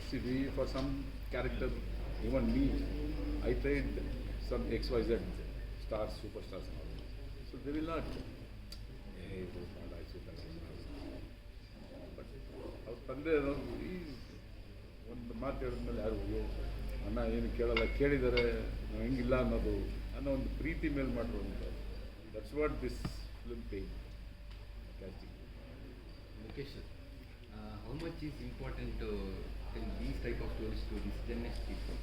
See, for some character, even me, I tried some XYZ stars, superstars. So they will not. Hey, those not I super. But ಅವ್ರ ತಂದೆ ಒಂದು ಮಾತು ಹೇಳಿದ್ಮೇಲೆ ಯಾರು ಅಯ್ಯೋ ಅಣ್ಣ ಏನು ಕೇಳಲ್ಲ ಕೇಳಿದರೆ ನಾವು ಹೆಂಗಿಲ್ಲ ಅನ್ನೋ ಒಂದು ಪ್ರೀತಿ ಮೇಲೆ ಮಾಡಿರುವಂಥ that's what this film pain casting. Mukesh, how much is important to tell these type of stories to this Gen Next people?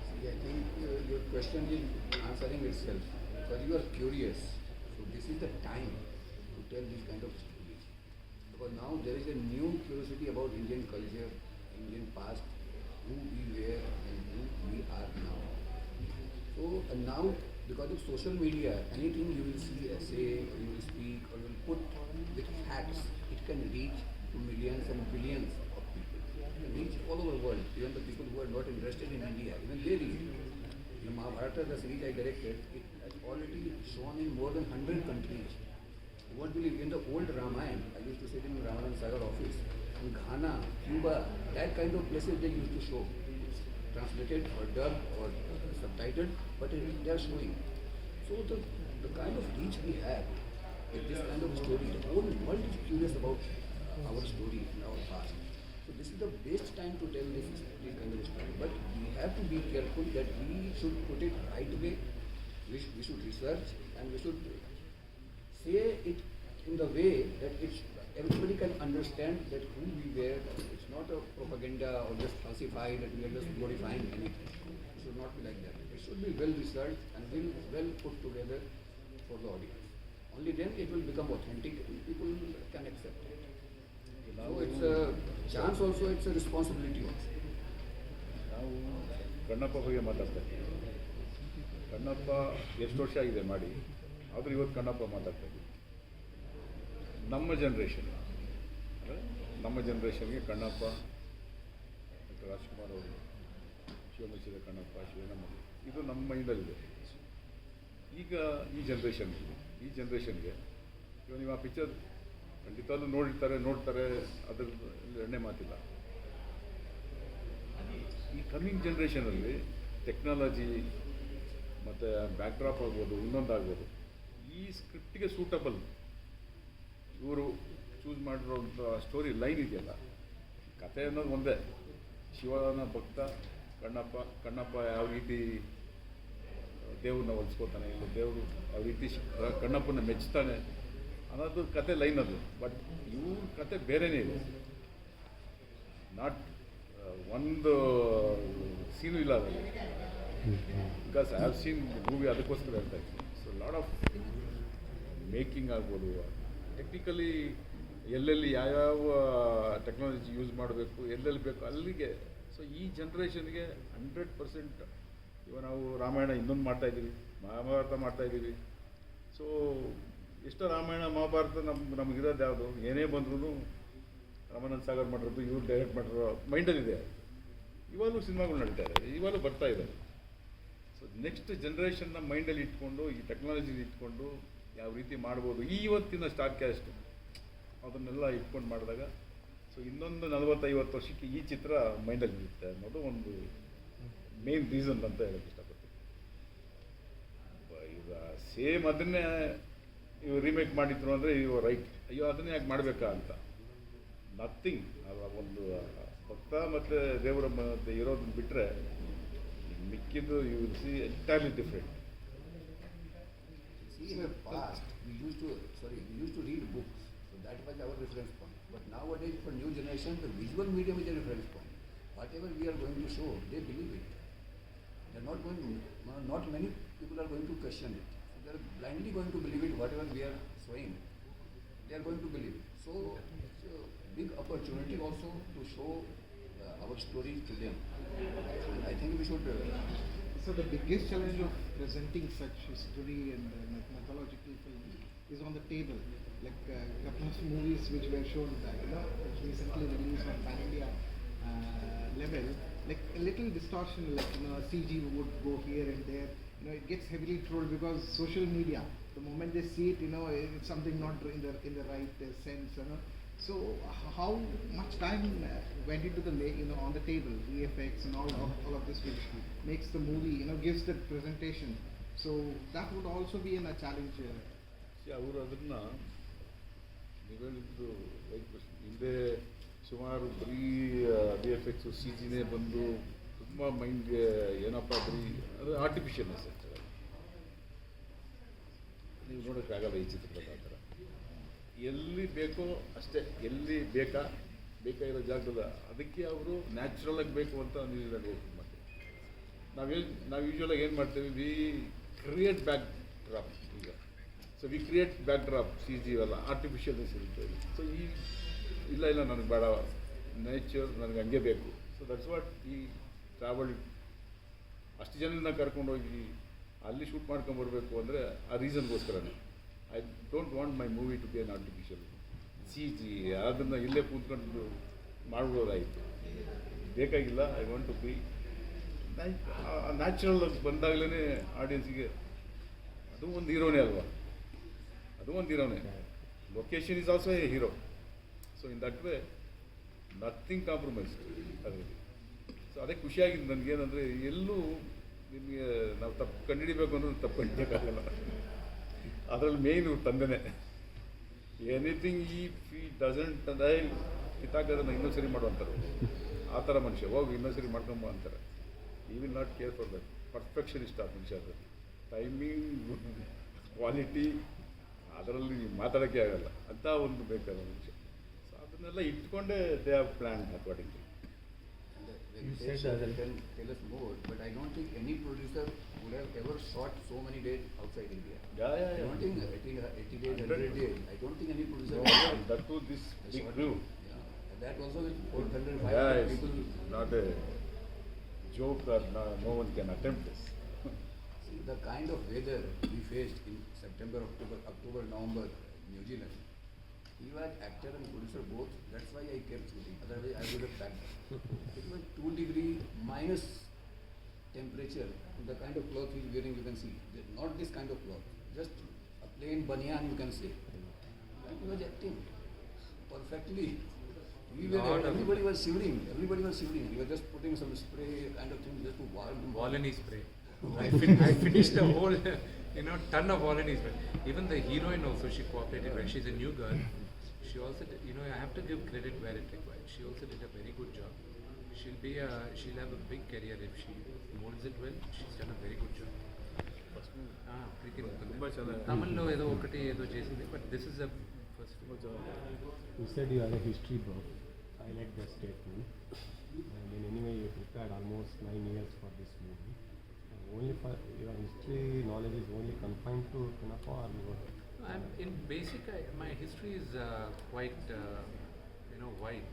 See, I think your question is answering itself because you are curious. So this is the time to tell these kind of stories. Because now there is a new curiosity about Indian culture, Indian past, who we were and who we are now. So now because of social media, anything you will see, say, or you will speak, or you will put with facts, it can reach to millions and billions of people. It can reach all over the world, even the people who are not interested in India, even they reach. The Mahabharata, the series I directed, it has already shown in more than 100 countries. You won't believe, in the old Ramayana, I used to sit in Ramanand Sagar office, in Ghana, Cuba, that kind of places they used to show. Translated or dubbed or subtitled, but they are showing. So the kind of reach we have with this kind of story, the whole world is curious about our story and our past. So this is the best time to tell this kind of story. But we have to be careful that we should put it right way. We should research and we should say it in the way that everybody can understand that who we were. It's not a propaganda or just falsify that we are just glorifying anything. It should not be like that. It should be well researched and well put together for the audience. Only then it will become authentic and people can accept it. So it's a chance also, it's a responsibility also. ನಾವು ಕಣ್ಣಪ್ಪ ಬಗ್ಗೆ ಮಾತಾಡ್ತಾ ಇದ್ದೀವಿ. ಕಣ್ಣಪ್ಪ ಎಷ್ಟು ವರ್ಷ ಆಗಿದೆ ಮಾಡಿ, ಆದರೂ ಇವತ್ತು ಕಣ್ಣಪ್ಪ ಮಾತಾಡ್ತಾ ಇದ್ದೀವಿ. ನಮ್ಮ ಜನ್ರೇಷನ್ ಅಂದರೆ ನಮ್ಮ ಜನ್ರೇಷನ್ಗೆ ಕಣ್ಣಪ್ಪ, ಡಾಕ್ಟರ್ ರಾಜ್ಕುಮಾರ್ ಅವರು, ಶಿವಮೊಗ್ಗದ ಕಣ್ಣಪ್ಪ, ಶಿವನಮ್ಮ, ಇದು ನಮ್ಮ ಮೈಂಡಲ್ಲಿದೆ. ಈಗ ಈ ಜನ್ರೇಷನ್ಗೆ ಇವಾಗ ನೀವು ಆ ಪಿಕ್ಚರ್ ಖಂಡಿತವಾಗ್ಲೂ ನೋಡ್ತಾರೆ, ಅದ್ರಲ್ಲಿ ಎಣ್ಣೆ ಮಾತಿಲ್ಲ. ಈ ಕಮ್ಮಿಂಗ್ ಜನ್ರೇಷನಲ್ಲಿ ಟೆಕ್ನಾಲಜಿ ಮತ್ತು ಬ್ಯಾಕ್ಡ್ರಾಪ್ ಆಗ್ಬೋದು, ಇನ್ನೊಂದಾಗ್ಬೋದು, ಈ ಸ್ಕ್ರಿಪ್ಟಿಗೆ ಸೂಟಬಲ್ ಇವರು ಚೂಸ್ ಮಾಡಿರೋಂಥ ಸ್ಟೋರಿ ಲೈನ್ ಇದೆಯಲ್ಲ, ಕಥೆ ಅನ್ನೋದು ಒಂದೇ. ಶಿವನ ಭಕ್ತ ಕಣ್ಣಪ್ಪ ಯಾವ ರೀತಿ ದೇವ್ರನ್ನ ಹೊಲಿಸ್ಕೋತಾನೆ, ಇಲ್ಲ ದೇವರು ಯಾವ ರೀತಿ ಕಣ್ಣಪ್ಪನ ಮೆಚ್ತಾನೆ ಅನ್ನೋದು ಕತೆ ಲೈನ್ ಅದು. ಬಟ್ ಇವ್ರ ಕತೆ ಬೇರೆಯೇ ಇದೆ. ನಾಟ್ ಒಂದು ಸೀನು ಇಲ್ಲ ಅದರಲ್ಲಿ. Because I have seen movie, ಅದಕ್ಕೋಸ್ಕರ ಹೇಳ್ತಾ ಇದ್ದೀನಿ. ಸೊ ಲಾಟ್ ಆಫ್ ಮೇಕಿಂಗ್ ಆಗ್ಬೋದು, ಟೆಕ್ನಿಕಲಿ ಎಲ್ಲೆಲ್ಲಿ ಯಾವ್ಯಾವ ಟೆಕ್ನಾಲಜಿ ಯೂಸ್ ಮಾಡಬೇಕು, ಎಲ್ಲೆಲ್ಲಿ ಬೇಕು ಅಲ್ಲಿಗೆ. ಸೊ ಈ ಜನ್ರೇಷನ್ಗೆ 100% ಇವಾಗ ನಾವು ರಾಮಾಯಣ ಇನ್ನೊಂದು ಮಾಡ್ತಾಯಿದ್ದೀವಿ, ಮಹಾಭಾರತ ಮಾಡ್ತಾಯಿದ್ದೀವಿ. ಸೊ ಎಷ್ಟೋ ರಾಮಾಯಣ ಮಹಾಭಾರತ ನಮಗಿರೋದು ಯಾವುದು, ಏನೇ ಬಂದ್ರೂ ರಾಮಾನಂದ ಸಾಗರ್ ಮಾಡಿರೋದು, ಇವ್ರು ಡೈರೆಕ್ಟ್ ಮಾಡಿರೋ ಮೈಂಡಲ್ಲಿದೆ. ಇವಾಗಲೂ ಸಿನಿಮಾಗಳು ನಡೀತಾ ಇದೆ, ಇವಾಗಲೂ ಬರ್ತಾ ಇದೆ. ಸೊ ನೆಕ್ಸ್ಟ್ ಜನ್ರೇಷನ್ನ ಮೈಂಡಲ್ಲಿ ಇಟ್ಕೊಂಡು, ಈ ಟೆಕ್ನಾಲಜಿನ ಇಟ್ಕೊಂಡು ಯಾವ ರೀತಿ ಮಾಡ್ಬೋದು, ಇವತ್ತಿನ ಸ್ಟಾರ್ ಕ್ಯಾಸ್ಟ್ ಅದನ್ನೆಲ್ಲ ಇಟ್ಕೊಂಡು ಮಾಡಿದಾಗ, ಸೊ ಇನ್ನೊಂದು 40-50 ವರ್ಷಕ್ಕೆ ಈ ಚಿತ್ರ ಮೈಂಡಲ್ಲಿ ಇರುತ್ತೆ ಅನ್ನೋದು ಒಂದು ಮೇನ್ ರೀಸನ್ ಅಂತ ಹೇಳೋಕ್ಕೆ ಇಷ್ಟಪಡ್ತೀನಿ. ಈಗ ಸೇಮ್ ಅದನ್ನೇ ಇವು ರೀಮೇಕ್ ಮಾಡಿದ್ರು ಅಂದರೆ ಇವು ರೈಟ್, ಅಯ್ಯೋ ಅದನ್ನೇ ಯಾಕೆ ಮಾಡಬೇಕಾ ಅಂತ. ನಥಿಂಗ್. ಒಂದು ಭಕ್ತ ಮತ್ತು ದೇವರ ಮಧ್ಯೆ ಇರೋದನ್ನ ಬಿಟ್ಟರೆ ಮಿಕ್ಕಿದ್ದು you will see entirely different. See, in the past, we used to read books, so that was our reference point. But nowadays, for new generation, the visual medium is a reference point. Whatever we are going to show, they believe it. They are not many people are going to question it. So they are blindly going to believe it, whatever we are showing. They are going to believe it. So it's a big opportunity also to show our stories to them. And I think we should... So the biggest challenge of presenting such history and mythological films is on the table. Like a couple of movies which were shown, which recently released on Pan India level, like a little distortion, like CG would go here and there. It gets heavily trolled because social media. The moment they see it, it's something not in the right sense. So how much time went into the on the table, VFX and all of this, which makes the movie, gives the presentation. So that would also be a challenge. ಅವರು ಅದನ್ನು ನೀವು ಹೇಳಿದ್ದು right question. ಹಿಂದೆ ಸುಮಾರು ಬರೀ V F x C ಜಿನೇ ಬಂದು ತುಂಬ ಮೈಂಡ್ಗೆ ಏನಪ್ಪ ಬರೀ ಅದು ಆರ್ಟಿಫಿಷಿಯಲ್ನೆಸ್ ಆಗ್ತದೆ. ನೀವು ನೋಡೋಕ್ಕಾಗಲ್ಲ ಈ ಚಿತ್ರದಲ್ಲಿ ಆ ಥರ. ಎಲ್ಲಿ ಬೇಕೋ ಅಷ್ಟೇ, ಎಲ್ಲಿ ಬೇಕಾಗಿರೋ ಜಾಗದ ಅದಕ್ಕೆ ಅವರು ನ್ಯಾಚುರಲಾಗಿ ಬೇಕು ಅಂತ ನೀವು ಹೋಗ್ತೀವಿ ಮಾಡ್ತೀವಿ. ನಾವು ಯೂಶ್ವಲಾಗಿ ಏನು ಮಾಡ್ತೀವಿ, ವಿ ಕ್ರಿಯೇಟ್ ಬ್ಯಾಕ್ ಡ್ರಾಪ್. ಈಗ so we create back drop, C G ಇವೆಲ್ಲ ಆರ್ಟಿಫಿಷಿಯಲ್ನೆಸ್ ಇರುತ್ತೆ. ಸೊ ಇಲ್ಲ ನನಗೆ ಬೇಡ, ನೇಚರ್ ನನಗೆ ಹಂಗೆ ಬೇಕು. ಸೊ ದಟ್ಸ್ ವಾಟ್ ಈ ಟ್ರಾವೆಲ್. ಅಷ್ಟು ಜನನ ಕರ್ಕೊಂಡೋಗಿ ಅಲ್ಲಿ ಶೂಟ್ ಮಾಡ್ಕೊಂಬರ್ಬೇಕು ಅಂದರೆ ಆ ರೀಸನ್ಗೋಸ್ಕರನೇ. I don't want my movie to be an artificial C G. ಅದನ್ನು ಇಲ್ಲೇ ಕೂತ್ಕೊಂಡು ಮಾಡ್ಬೋದಾಯಿತು, ಬೇಕಾಗಿಲ್ಲ. I want to be natural ಬಂದಾಗಲೇ ಆಡಿಯನ್ಸಿಗೆ ಅದು ಒಂದು ಹೀರೋನೇ ಅಲ್ವಾ, ಅದು ಒಂದು ಹೀರೋನೇ. Location is also a hero. So in that way nothing compromise ಅದರಲ್ಲಿ. ಸೊ ಅದೇ ಖುಷಿಯಾಗಿದ್ದು ನನಗೇನಂದರೆ, ಎಲ್ಲೂ ನಿಮಗೆ ನಾವು ತಪ್ಪು ಕಂಡುಹಿಡಿಬೇಕು ಅನ್ನೋದು ತಪ್ಪು ಕಂಡುಹಿಡಿಯೋಕ್ಕಾಗಲ್ಲ. ಅದರಲ್ಲಿ ಮೇಯ್ನ್ ತಂದೆನೇ. ಎನಿಥಿಂಗ್ ಈ ಡಸಂಟ್ ಅಂದರೆ ಕಿತ್ತಾಕೋದನ್ನು ಇನ್ನೊಂದು ಸರಿ ಮಾಡುವಂತಾರೆ. ಆ ಥರ ಮನುಷ್ಯ ಹೋಗಿ ಇನ್ನೊಂದು ಸರಿ ಮಾಡ್ಕೊಂಬ ಅಂತಾರೆ. ಈ will not care for that. Perfectionist ಆ ಮನುಷ್ಯ. ಅದು ಟೈಮಿಂಗ್, ಕ್ವಾಲಿಟಿ, ಅದರಲ್ಲಿ ಮಾತಾಡೋಕ್ಕೆ ಆಗಲ್ಲ ಅಂತ ಒಂದು ಬೇಕಾದ ಮನುಷ್ಯ. ಸೊ ಅದನ್ನೆಲ್ಲ ಇಟ್ಕೊಂಡೇ they have plan accordingly. Can tell us more, but I don't think any producer would have ever shot so many days outside India. Yeah. I don't think 80 days, 100 days. I don't think any producer No, would have that too, this big shot. crew. Yeah. And that also with 400, 500 Yeah, it's people. not a joke that no one can attempt this. See, the kind of weather we faced in September, October, November, New Zealand. He was actor and producer both. That's why I kept shooting. Otherwise, I would have packed. It was 2 degree minus temperature. The kind of cloth he's wearing, you can see. Not this kind of cloth. Just a plain banyan, you can say. And he was acting perfectly. Everybody was shivering. He was just putting some spray kind of thing just to warm. Volany spray. I finished the whole, ton of Volany spray. Even the heroine also, she cooperated well. She's a new girl. She also did, I have to give credit where it required. She also did a very good job. She'll have a big career if she molds it well. She's done a very good job. ತುಂಬ ಚೆನ್ನಾಗಿ. Tamil ఏదో ఒకటి ఏదో చేసింది, but this is a first. You said you are a history buff. I like that statement. And in anyway, you prepared almost 9 years for this movie. Only for your history knowledge is only confined to kannappa, or you? In basic, my history is quite, wide.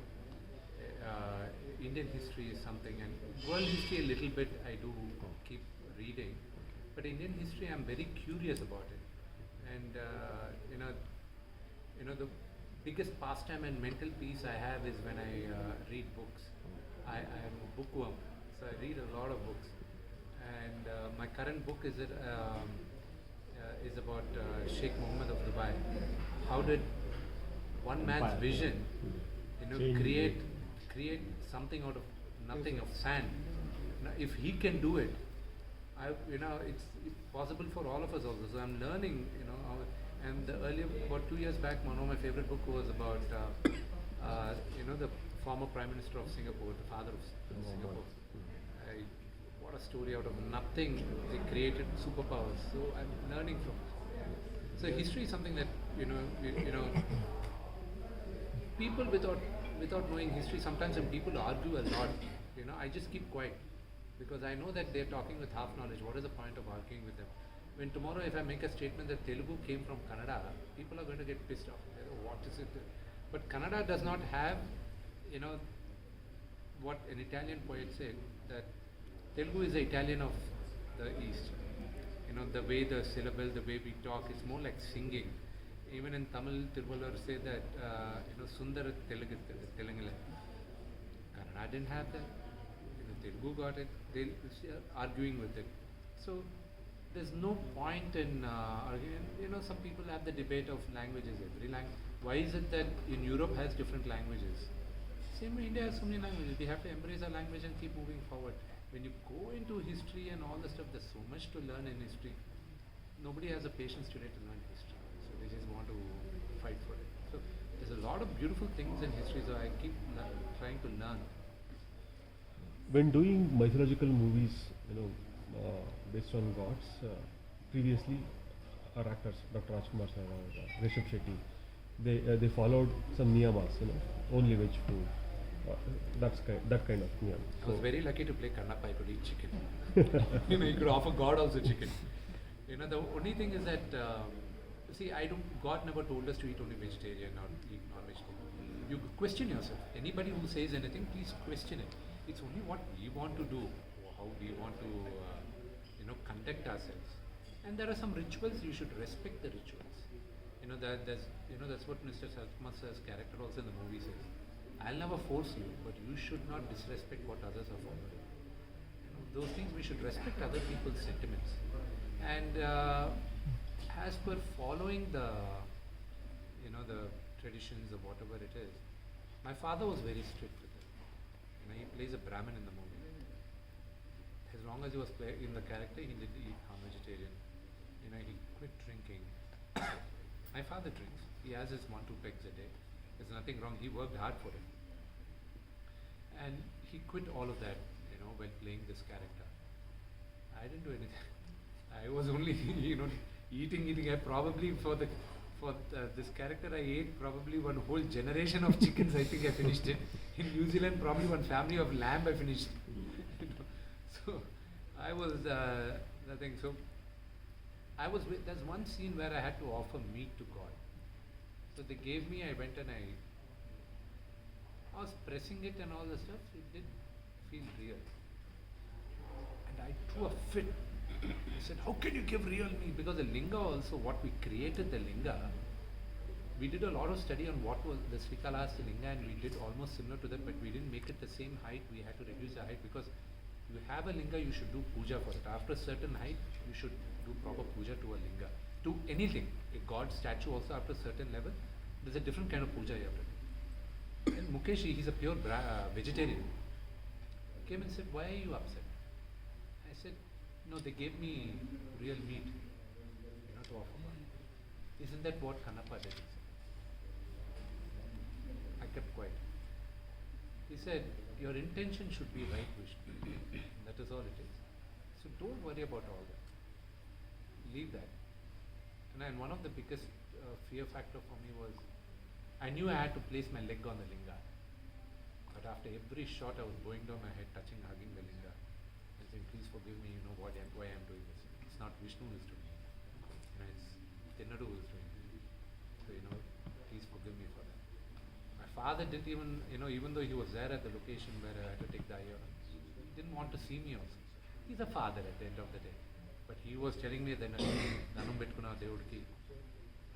Indian history is something, and world history a little bit I do keep reading. But Indian history, I'm very curious about it. And, the biggest pastime and mental peace I have is when I read books. I am a bookworm, so I read a lot of books. And my current book is about Sheikh Mohammed of Dubai. How did one man's vision, create something out of nothing, of sand? Now, if he can do it, it's possible for all of us also. So I'm learning, and about 2 years back, one of my favorite book was about, the former Prime Minister of Singapore, the father of Singapore. What a story! Out of nothing, they created superpowers. So I'm learning from it. So history is something that people without knowing history, sometimes when people argue a lot, I just keep quiet because I know that they're talking with half knowledge. What is the point of arguing with them? When tomorrow, if I make a statement that Telugu came from Kannada, people are going to get pissed off. What is it? But Kannada does not have, what an Italian poet said, that Telugu is the Italian of the East. The way the syllable, the way we talk, it's more like singing. Even in Tamil, Tiruvalur say that, Sundara Telugu. Kannada didn't have that. Telugu got it. They are arguing with it. So there's no point in arguing. Some people have the debate of languages. Why is it that in Europe has different languages? Same way India has so many languages. We have to embrace our language and keep moving forward. When you go into history and all the stuff, there's so much to learn in history. Nobody has the patience today to learn history. So they just want to fight for it. So there's a lot of beautiful things in history, so I keep trying to learn. When doing mythological movies, based on gods, previously our actors, Dr. Rajkumar sir or Rishabh Shetty, they followed some niyamas, only veg food. That kind of niyam. I was very lucky to play kannappa. I could eat chicken. You could offer God also chicken. The only thing is that, God never told us to eat only vegetarian or eat non-vegetarian. You question yourself. Anybody who says anything, please question it. It's only what we want to do, how we want to, conduct ourselves. And there are some rituals, you should respect the rituals. That's what Mr. Satma's character also in the movie says. I'll never force you, but you should not disrespect what others are following. Those things we should respect other people's sentiments. And as per following the traditions or whatever it is, my father was very strict with it. He plays a Brahmin in the movie. As long as he was in the character, he didn't eat non-vegetarian. He quit drinking. My father drinks. He has his 1-2 pegs a day. There's nothing wrong. He worked hard for it. And he quit all of that, while playing this character. I didn't do anything. I was only, eating. I probably for this character I ate probably one whole generation of chickens. I think I finished it. In New Zealand, probably one family of lamb I finished. So I was nothing. So there's one scene where I had to offer meat to God. So they gave me. I went and I was pressing it and all the stuff. It did feel real. And I threw a fit. I said, how can you give real meat? Because the linga also, what we created the linga, we did a lot of study on what was the Srikalahasti linga, and we did almost similar to that, but we didn't make it the same height. We had to reduce the height because you have a linga, you should do puja for it. After a certain height, you should do proper puja to a linga. To anything, a god statue also after a certain level, there's a different kind of puja you have to do. And Mukesh, he's a pure vegetarian. Came and said, why are you upset? I said, no, they gave me real meat, to offer God. Isn't that what kannappa did? I kept quiet. He said, your intention should be right, Vishnu. That is all it is. So don't worry about all that. Leave that. And one of the biggest fear factor for me was, I knew I had to place my leg on the linga. But after every shot, I was bowing down my head, touching, hugging the linga. I said, please forgive me, why I'm doing this. It's not Vishnu who is doing it. It's Tinnadu who is doing it. So, please forgive me for that. My father didn't even, even though he was there at the location where I had to take the ayah, he didn't want to see me also. He's a father at the end of the day. But he was telling me that, Danam Betkuna Devudki,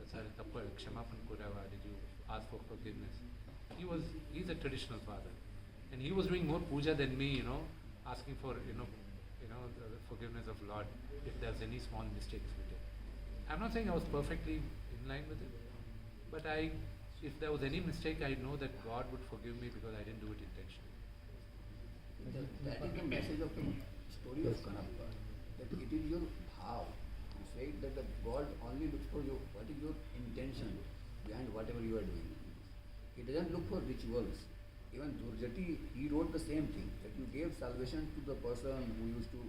Kshamappan Kurava, did you ask for forgiveness? He's a traditional father. And he was doing more puja than me, asking for, the forgiveness of Lord if there's any small mistakes we did. I'm not saying I was perfectly in line with it, but if there was any mistake, I know that God would forgive me because I didn't do it intentionally. That is the message of the story of Kannappa, that it is your bhav. You say that the God only looks for you, what is your intention behind whatever you are doing. He doesn't look for rituals. Even Durjati, he wrote the same thing, that you gave salvation to the person who used to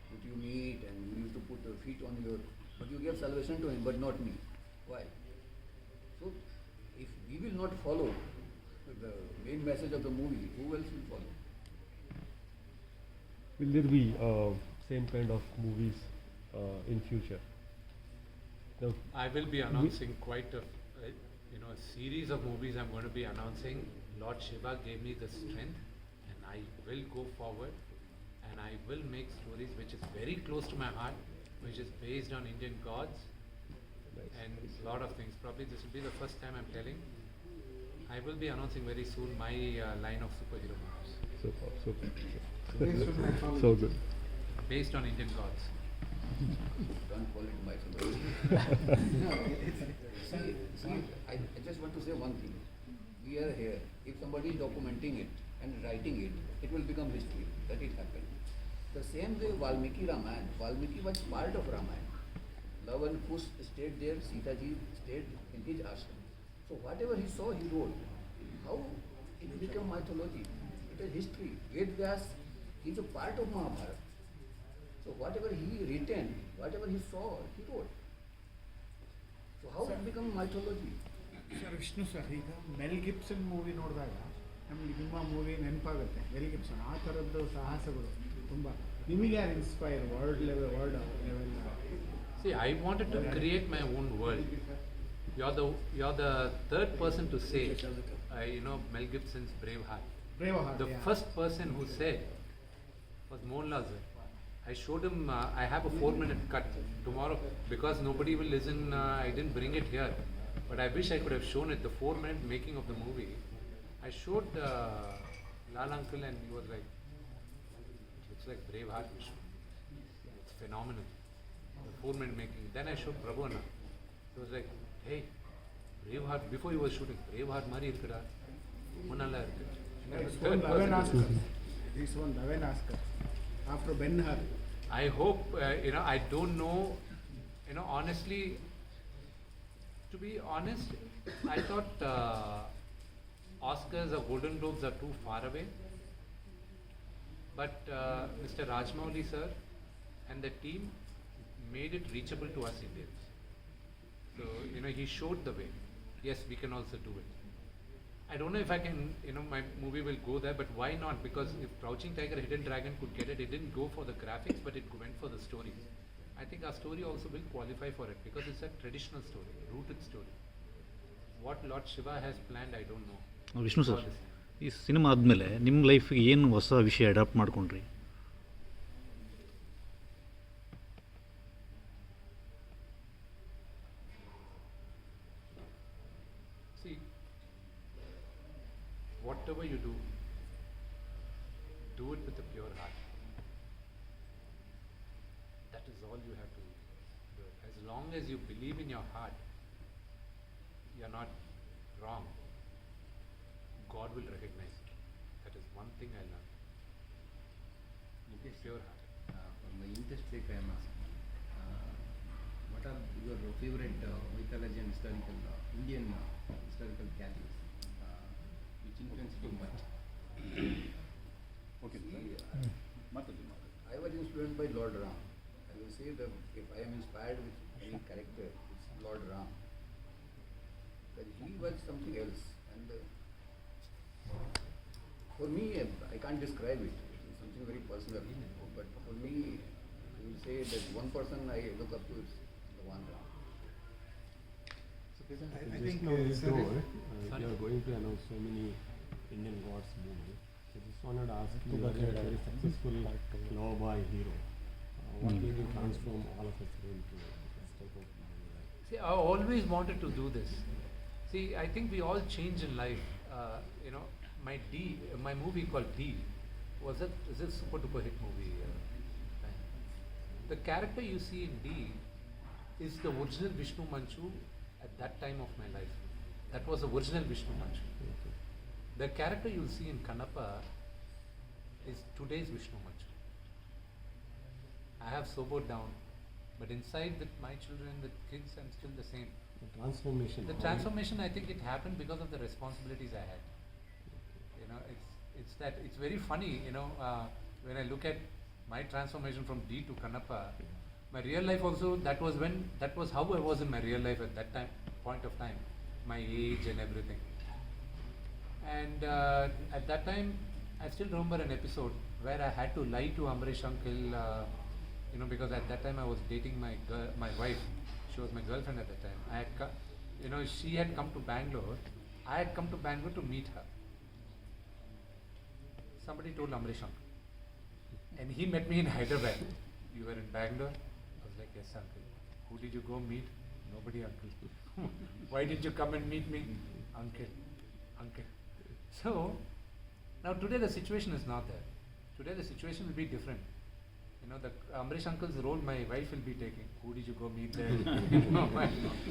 put you meat and who used to put your feet on your, but you gave salvation to him, but not me. Why? So, if we will not follow the main message of the movie, who else will follow? Will there be same kind of movies in future? No. I will be announcing quite a series of movies I'm going to be announcing. Lord Shiva gave me the strength, and I will go forward, and I will make stories which is very close to my heart, which is based on Indian gods, and a lot of things. Probably this will be the first time I'm telling. I will be announcing very soon my line of superhero movies. Super. Based on mythology. So good. Based on Indian gods. Don't call it mythology. No, see, I just want to say one thing. We are here. If somebody is documenting it and writing it, it will become history. That it happened. The same way Valmiki Ramayana. Valmiki was part of Ramayana. Love and Kush stayed there. Sita ji stayed in his ashram. So whatever he saw, he wrote. How it became mythology? It is history. Ved Vyas is a part of Mahabharata. So whatever he written, whatever he saw, he wrote. So how it become mythology? Sir Vishnu sir ಈಗ ಮೆಲ್ Gibson movie ನೋಡಿದಾಗ ನಮಗೆ ನಿಮ್ಮ movie ನೆನಪಾಗುತ್ತೆ. ಮೆಲ್ Gibson ಆ ಥರದ್ದು ಸಾಹಸಗಳು ತುಂಬ ನಿಮಗೆ ಯಾರು inspire world level See, I wanted to create my own world. You're the third person to say, Mel Gibson's Braveheart. The first person who said was Mohanlal sir. I showed him, I have a 4-minute cut tomorrow because nobody will listen. I didn't bring it here, but I wish I could have shown it. The 4-minute making of the movie. I showed Lal uncle and he was like, looks like Braveheart Vishnu. It's phenomenal. The 4-minute making. Then I showed Prabhu Anna. He was like, hey, Braveheart. Before he was shooting, Braveheart Mari irukada. Munalla irukku. This one, Laven Oscar. After Ben-Hur. I hope, I don't know, honestly, to be honest, I thought Oscars or Golden Globes are too far away. But Mr. Rajmouli sir and the team made it reachable to us Indians. So, he showed the way. Yes, we can also do it. I don't know if I can, my movie will go there, but why not? Because if Crouching Tiger, Hidden Dragon could get it, it didn't go for the graphics, but it went for the story. I think our story also will qualify for it because it's a traditional story, rooted story. What Lord Shiva has planned, I don't know. Vishnu sir, ಈ cinema ಆದಮೇಲೆ ನಿಮ್ಮ ಲೈಫಿಗೆ ಏನು ಹೊಸ ವಿಷಯ adapt ಮಾಡ್ಕೊಂಡ್ರಿ? See, whatever you do it with a pure heart. That is all you have to do. As long as you believe in your heart, you are not wrong. God will recognize it. That is one thing I learned. Pure heart. For my interest sake, I am asking, what are your favorite mythology and historical, Indian historical characters which influence you much? Okay. I was influenced by Lord Ram. I will say that if I am inspired with any character, it's Lord Ram. But he was something else. And for me, I can't describe it. It's something very personal. But for me, I will say that one person I look up to is the one Ram. I Just think now you sir, told Sorry. you are going to announce so many Indian gods movie. I just wanted to ask you, you are a very successful lover boy hero. What made you transform all of us into this type of movie? See, I always wanted to do this. See, I think we all change in life. My movie called D is a super duper hit movie. The character you see in D is the original Vishnu Manchu at that time of my life. That was the original Vishnu Manchu. The character you'll see in Kannappa is today's Vishnu Manchu. I have sobered down, but inside with my children, with kids, I'm still the same. The transformation. The transformation, I think it happened because of the responsibilities I had. It's very funny, when I look at my transformation from D to Kannappa, my real life also, that was how I was in my real life at that point of time, my age and everything. And at that time, I still remember an episode where I had to lie to Amrish uncle, because at that time I was dating my wife. She was my girlfriend at that time. She had come to Bangalore. I had come to Bangalore to meet her. Somebody told Amrish uncle. And he met me in Hyderabad. You were in Bangalore? I was like, yes uncle. Who did you go meet? Nobody uncle. Why did you come and meet me? Uncle. So, now today the situation is not there. Today the situation will be different. You know, the Amrish uncle's role, my wife will be taking. Who did you go meet there? You know,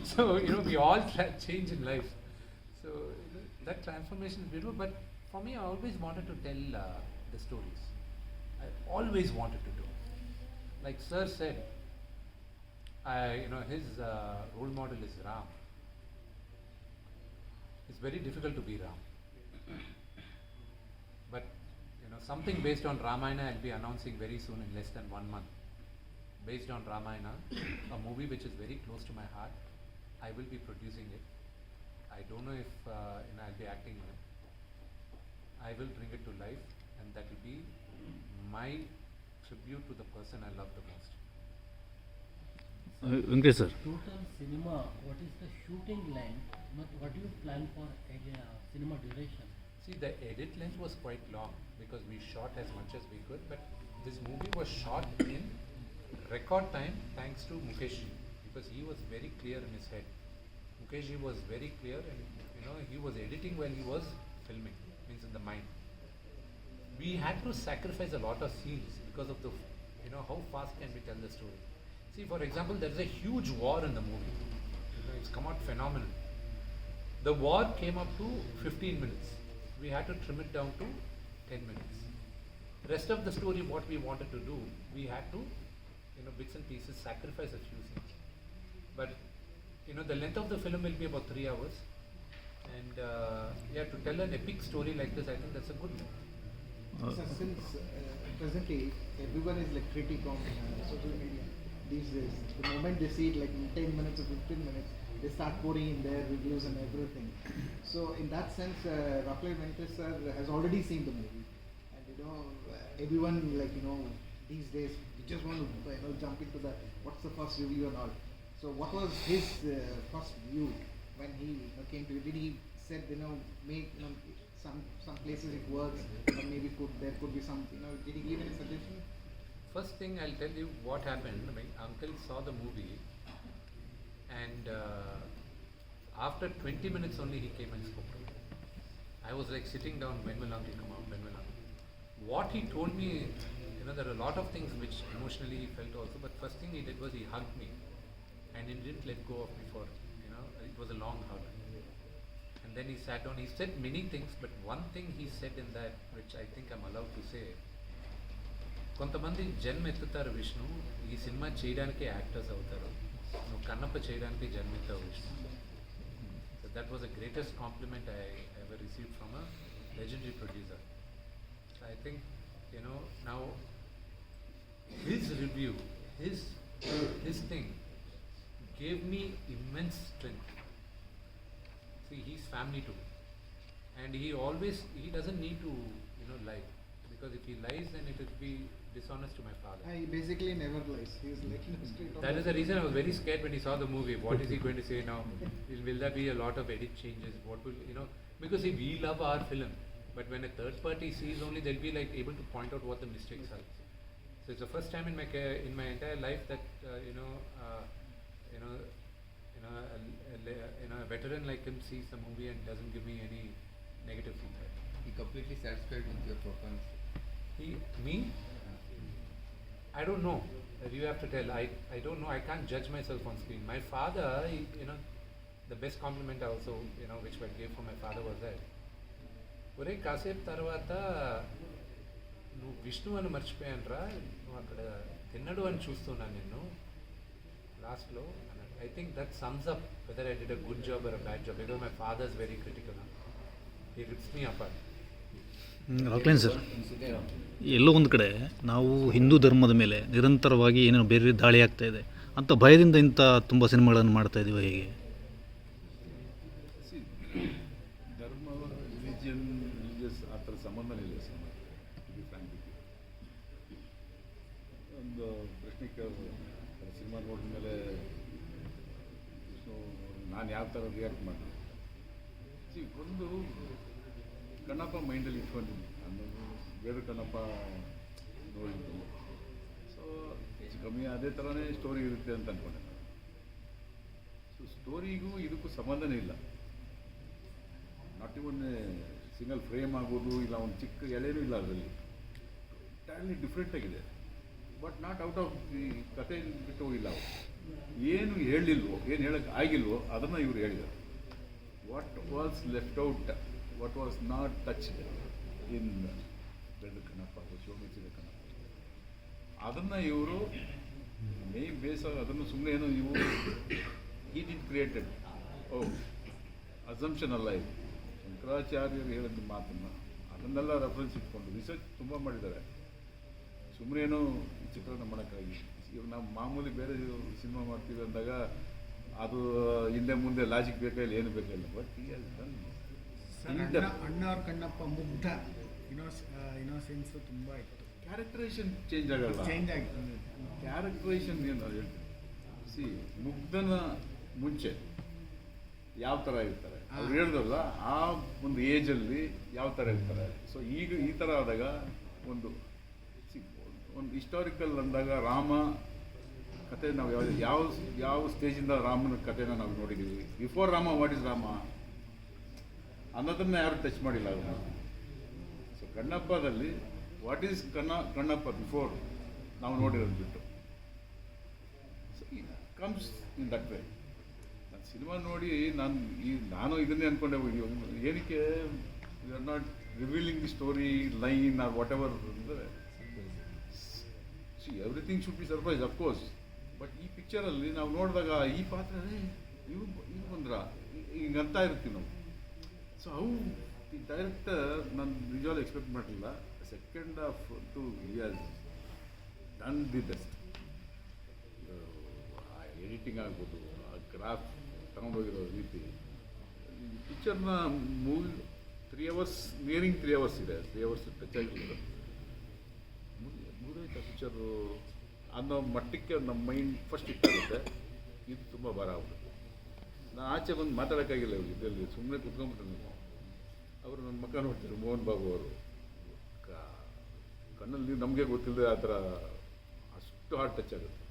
so, you know, we all change in life. So, you know, that transformation is beautiful. But for me, I always wanted to tell the stories. I always wanted to do. Like Sir said, you know, his role model is Ram. It's very difficult to be Ram. But you know, something based on Ramayana I'll be announcing very soon in less than 1 month. Based on Ramayana, a movie which is very close to my heart. I will be producing it. I don't know if you know, I'll be acting in it. I will bring it to life, and that will be my tribute to the person I love the most. Venkatesh sir. Total cinema, what is the shooting length? What do you plan for cinema duration? See, the edit length was quite long because we shot as much as we could, but this movie was shot in record time thanks to Mukesh ji, because he was very clear in his head. Mukesh ji was very clear, and you know, he was editing while he was filming, means in the mind. We had to sacrifice a lot of scenes because of the, you know, how fast can we tell the story. See, for example, there is a huge war in the movie. You know, it's come out phenomenal. The war came up to 15 minutes. We had to trim it down to 10 minutes. Rest of the story, what we wanted to do, we had to, you know, bits and pieces, sacrifice a few scenes. But, you know, the length of the film will be about 3 hours. And, yeah, to tell an epic story like this, I think that's a good one. So since presently everyone is like critic on social media these days, the moment they see it like in 10 minutes or 15 minutes, they start pouring in their reviews and everything. So in that sense, Rafael Venkatesh sir has already seen the movie, and you know, everyone like, you know, these days we just want to, you know, jump into the what's the first review and all. So what was his first view when he, you know, came to you? Did he said, you know, make, you know, some places it works, or maybe there could be some, you know, did he give any suggestion? First thing I'll tell you what happened. My uncle saw the movie, and after 20 minutes only he came and spoke to me. I was like sitting down, when will uncle come out, when will uncle? What he told me, you know, there are a lot of things which emotionally he felt also, but first thing he did was he hugged me, and he didn't let go of me for, you know, it was a long hug. And then he sat down, he said many things, but one thing he said in that, which I think I'm allowed to say, కొంతమంది జన్మ ఎత్తుతారు విష్ణు, ఈ cinema చేయడానికి actors అవుతారు, నువ్వు కన్నప్ప చేయడానికి జన్మెత్తావు Vishnu. So that was the greatest compliment I ever received from a legendary producer. So I think, you know, now his review, his thing gave me immense strength. See, he's family too, and he doesn't need to, you know, lie, because if he lies then it would be dishonest to my father. He basically never lies. He is like, you know, straight on. That is the reason I was very scared when he saw the movie. What is he going to say now? Will there be a lot of edit changes? What will, you know, because see, we love our film, but when a third party sees only, they'll be like able to point out what the mistakes are. So it's the first time in my entire life that a veteran like him sees the movie and doesn't give me any negative feedback. He completely satisfied with your performance. Me? I don't know. You have to tell. I don't know. I can't judge myself on screen. My father, you know, the best compliment also, you know, which I gave from my father was that, ఒరే కాసేపు తర్వాత నువ్వు విష్ణు అని మర్చిపోయానురా, నువ్వు అక్కడ తిన్నడు అని చూస్తున్నాను నిన్ను లాస్ట్లో అన్నాడు. I think that sums up whether I did a good job or a bad job, because my father is very critical. He rips me apart. Rockline sir, ಎಲ್ಲೋ ಒಂದು ಕಡೆ ನಾವು ಹಿಂದೂ ಧರ್ಮದ ಮೇಲೆ ನಿರಂತರವಾಗಿ ಏನೇನು ಬೇರೆ ದಾಳಿ ಆಗ್ತಾ ಇದೆ ಅಂತ ಭಯದಿಂದ ಇಂಥ ತುಂಬ ಸಿನಿಮಾಗಳನ್ನು ಮಾಡ್ತಾ ಇದ್ದೀವಿ. ಹೇಗೆ ಧರ್ಮ, ರಿಲಿಜಿಯಸ್ ಆ ಥರ ಸಂಬಂಧನೇ ಇಲ್ಲ ಸಿನಿಮಾ. ಇದು ಫ್ರಾಂಕ್ ಒಂದು ಪ್ರಶ್ನೆ ಸಿನಿಮಾ ನೋಡಿದ ಮೇಲೆ ಸೊ ನಾನು ಯಾವ ಥರ ರಿಯಾಕ್ಟ್ ಮಾಡಿದೆ. ಒಂದು ಕಣ್ಣಪ್ಪ ಮೈಂಡಲ್ಲಿ ಇಟ್ಕೊಂಡಿದ್ದೀನಿ, ಆಮೇಲೆ ಬೇರೆ ಕಣ್ಣಪ್ಪ ನೋಡಿದ್ದೀನಿ. ಸೊ ಹೆಚ್ಚು ಕಮ್ಮಿ ಅದೇ ಥರನೇ ಸ್ಟೋರಿ ಇರುತ್ತೆ ಅಂತ ಅಂದ್ಕೊಂಡೆ. ಸೊ ಸ್ಟೋರಿಗೂ ಇದಕ್ಕೂ ಸಂಬಂಧನೇ ಇಲ್ಲ. ನಾಟ್ ಇವನ್ ಸಿಂಗಲ್ ಫ್ರೇಮ್ ಆಗೋದು ಇಲ್ಲ, ಒಂದು ಚಿಕ್ಕ ಎಳೆನೂ ಇಲ್ಲ ಅದರಲ್ಲಿ. ಟೋಟಲಿ ಡಿಫ್ರೆಂಟಾಗಿದೆ. But not out of the ಕತೆ ಬಿಟ್ಟು ಹೋಗಿಲ್ಲ ಅವರು. ಏನು ಹೇಳಿಲ್ವೋ, ಏನು ಹೇಳಕ್ಕೆ ಆಗಿಲ್ವೋ ಅದನ್ನು ಇವರು ಹೇಳಿದರು. What was left out, what was not touched in ಬೆಳ್ಳು ಕಣ್ಣಪ್ಪ, ಶಿವಮೆಚ್ಚಿದ ಕಣ್ಣಪ್ಪ, ಅದನ್ನು ಇವರು ಅದನ್ನು ಸುಮ್ಮನೆ ಏನು ಇವರು ಈ ಡಿಡ್ ಕ್ರಿಯೇಟೆಡ್. ಅಸಂಪ್ಷನ್ ಅಲ್ಲ ಇದು, ಶಂಕರಾಚಾರ್ಯರು ಹೇಳಿದ ಮಾತನ್ನು ಅದನ್ನೆಲ್ಲ ರೆಫರೆನ್ಸ್ ಇಟ್ಕೊಂಡು ರಿಸರ್ಚ್ ತುಂಬ ಮಾಡಿದ್ದಾರೆ. ಸುಮ್ಮನೆ ಏನೋ ಈ ಚಿತ್ರನ ಮಾಡೋಕ್ಕಾಗಿ ಇವಾಗ ನಾವು ಮಾಮೂಲಿ ಬೇರೆ ಸಿನಿಮಾ ಮಾಡ್ತೀವಿ ಅಂದಾಗ ಅದು ಹಿಂದೆ ಮುಂದೆ ಲಾಜಿಕ್ ಬೇಕಾಗಿಲ್ಲ, ಏನು ಬೇಕಾಗಿಲ್ಲ. ಬಟ್ ಈ ಅಣ್ಣವ್ರ ಕಣ್ಣಪ್ಪ ಮುಗ್ಧ ಇನೋಸೆನ್ಸು ತುಂಬ ಇತ್ತು. ಕ್ಯಾರೆಕ್ಟರೈಸೇಷನ್ ಚೇಂಜ್ ಆಗಲ್ಲ, ಚೇಂಜ್ ಆಗಿತ್ತು. ಕ್ಯಾರೆಕ್ಟರೈಸೇಷನ್ ಏನು ಹೇಳ್ತೀನಿ, ಸಿ ಮುಗ್ಧನ ಮುಂಚೆ ಯಾವ ಥರ ಇರ್ತಾರೆ ಅವ್ರು ಹೇಳಿದ್ರಲ್ಲ, ಆ ಒಂದು ಏಜಲ್ಲಿ ಯಾವ ಥರ ಇರ್ತಾರೆ. ಸೊ ಈಗ ಈ ಥರ ಆದಾಗ ಒಂದು ಹಿಸ್ಟಾರಿಕಲ್ ಅಂದಾಗ ರಾಮ ಕತೆ ನಾವು ಯಾವ ಸ್ಟೇಜಿಂದ ರಾಮನ ಕಥೆನ ನಾವು ನೋಡಿದ್ದೀವಿ. Before Rama what is Rama ಅನ್ನೋದನ್ನ ಯಾರು ಟಚ್ ಮಾಡಿಲ್ಲ ಅದನ್ನು. ಸೊ ಕಣ್ಣಪ್ಪದಲ್ಲಿ ವಾಟ್ ಈಸ್ ಕಣ್ಣಪ್ಪ ಬಿಫೋರ್ ನಾವು ನೋಡಿರೋದು ಬಿಟ್ಟು ಕಮ್ಸ್ ಇನ್ ದಟ್ ವೇ. ನಾನು ಸಿನಿಮಾ ನೋಡಿ ನಾನು ಇದನ್ನೇ ಅಂದ್ಕೊಂಡೆ ಏನಕ್ಕೆ you are not revealing the story line or whatever ಅಂದರೆ everything should be surprise of course. But ಈ ಪಿಕ್ಚರಲ್ಲಿ ನಾವು ನೋಡಿದಾಗ ಈ ಪಾತ್ರ ಇವು ಬಂದ್ರ ಹಿಂಗಂತ ಇರ್ತೀವಿ ನಾವು. ಸೊ ಹೌ ದಿ ಡೈರೆಕ್ಟರ್ ನಾನು ನಿಜವಾಗ್ಲೂ ಎಕ್ಸ್ಪೆಕ್ಟ್ ಮಾಡಲಿಲ್ಲ. Second half two years done the best. ಆ ಎಡಿಟಿಂಗ್ ಆಗ್ಬೋದು, ಆ ಗ್ರಾಫ್ ತಗೊಂಡೋಗಿರೋ ರೀತಿ, ಪಿಕ್ಚರ್ನ ಮೂವಿ 3 hours ನಿಯರಿಂಗ್ 3 hours ಇದೆ, 3 hours ಟಚ್ ಆಗಿಲ್ಲ. ಮುಗಿದೋಯ್ತು ಪಿಕ್ಚರು ಅನ್ನೋ ಮಟ್ಟಕ್ಕೆ ನಮ್ಮ ಮೈಂಡ್ ಫಸ್ಟ್ ಇಟ್ಟಾಗುತ್ತೆ. ಇದು ತುಂಬ ಭಾರ ಆಗ್ಬಿಡುತ್ತೆ. ನಾನು ಆಚೆ ಬಂದು ಮಾತಾಡೋಕ್ಕಾಗಿಲ್ಲ ಇವ್ರು, ಇದರಲ್ಲಿ ಸುಮ್ಮನೆ ಕುತ್ಕೊಂಡ್ಬಿಟ್ರೆ ನೀವು. ಅವರು ನನ್ನ ಮಕ್ಕ ನೋಡ್ತಾರೆ, ಮೋಹನ್ ಬಾಬು ಅವರು ಕಣ್ಣಲ್ಲಿ ನಮಗೆ ಗೊತ್ತಿಲ್ಲದೆ ಆ ಥರ ಅಷ್ಟು ಹಾರ್ಟ್ ಟಚ್ ಆಗುತ್ತೆ.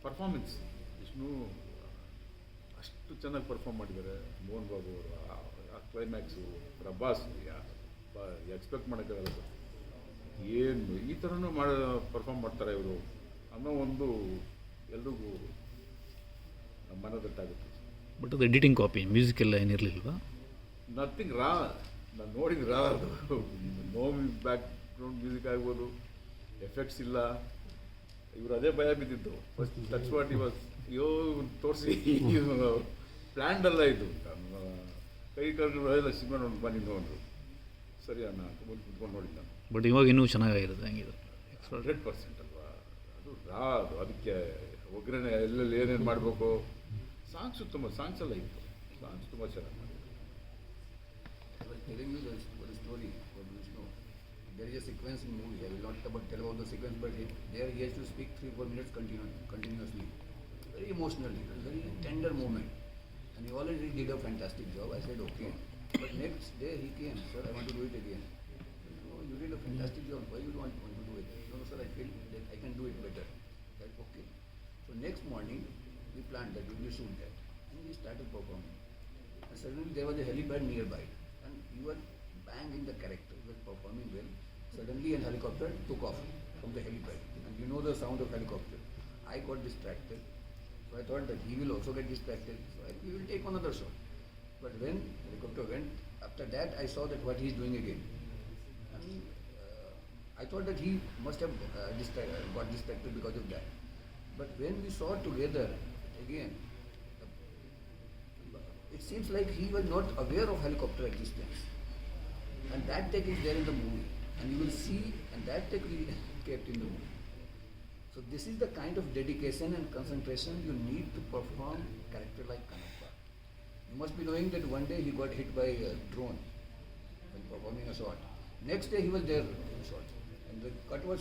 ಪರ್ಫಾರ್ಮೆನ್ಸ್ ವಿಷ್ಣು ಅಷ್ಟು ಚೆನ್ನಾಗಿ ಪರ್ಫಾರ್ಮ್ ಮಾಡಿದ್ದಾರೆ ಮೋಹನ್ ಬಾಬು ಅವರು. ಆ ಕ್ಲೈಮ್ಯಾಕ್ಸು ಪ್ರಭಾಸ್ ಎಕ್ಸ್ಪೆಕ್ಟ್ ಮಾಡೋಕ್ಕಾಗಲ್ಲ ಸರ್. ಏನು ಈ ಥರನೂ ಪರ್ಫಾರ್ಮ್ ಮಾಡ್ತಾರೆ ಇವರು ಅನ್ನೋ ಒಂದು ಎಲ್ರಿಗೂ ಮನದಟ್ಟಾಗುತ್ತೆ. ಬಟ್ ಅದು ಎಡಿಟಿಂಗ್ ಕಾಪಿ ಮ್ಯೂಸಿಕ್ ಎಲ್ಲ ಏನಿರಲಿಲ್ವಾ? ನಥಿಂಗ್ ರಾ. ನಾನು ನೋಡಿದ್ದು ರಾ, ನೋ ಬ್ಯಾಕ್ ಗ್ರೌಂಡ್ ಮ್ಯೂಸಿಕ್ ಆಗ್ಬೋದು, ಎಫೆಕ್ಟ್ಸ್ ಇಲ್ಲ. ಇವರು ಅದೇ ಭಯ ಬಿದ್ದಿದ್ದು first. That's what he was. ಅಯ್ಯೋ ತೋರಿಸಿ ಪ್ಲ್ಯಾಂಡ್ ಅಲ್ಲ ಇದು. ಕೈ ಕರ್ಕೊಂಡು ಎಲ್ಲ ಸಿನಿಮಾ ನೋಡಿ ಬನ್ನಿ ನೋಡಿದ್ರು. ಸರಿ ಅಣ್ಣ ಅಂತ ಬಂದು ಕುತ್ಕೊಂಡು ನೋಡಿದ್ದ. ಬಟ್ ಇವಾಗ ಇನ್ನೂ ಚೆನ್ನಾಗಿರುತ್ತೆ ಹಂಗಿದ್ರೆ 100% ಅಲ್ವಾ ಅದು ರಾ. ಅದು ಅದಕ್ಕೆ ಒಗ್ಗರಣೆ ಎಲ್ಲೆಲ್ಲಿ ಏನೇನು ಮಾಡಬೇಕು. ಸಾಂಗ್ಸು ತುಂಬ ಸಾಂಗ್ಸ್ ಎಲ್ಲ ಇತ್ತು, ಸಾಂಗ್ಸ್ ತುಂಬ ಚೆನ್ನಾಗಿ ಮಾಡಿದ್ರು. I was telling you the story for Vishnu. There is a sequence in movie. I will not tell about the sequence, but there he has to speak 3-4 minutes continuously, very emotionally, very tender moment. And he already did a fantastic job. I said okay. But next day he came, sir, I want to do it again. No, you did a fantastic job. Why you don't want to do it? No, sir, I feel that I can do it better. That's okay. So next morning we planned that we will shoot that, and we started performing. And suddenly there was a helipad nearby, and you were bang in the character. You were performing well. Suddenly a helicopter took off from the helipad, and you know the sound of helicopter. I got distracted, so I thought that he will also get distracted. So we will take another shot. But when helicopter went, after that I saw that what he is doing again. And I thought that he must have got distracted because of that. But when we saw together again, it seems like he was not aware of helicopter existence. And that take is there in the movie. And you will see, and that take we kept in the movie. So this is the kind of dedication and concentration you need to perform character like Kannappa. You must be knowing that one day he got hit by a drone when performing a shot. Next day he was there in shot. And the cut was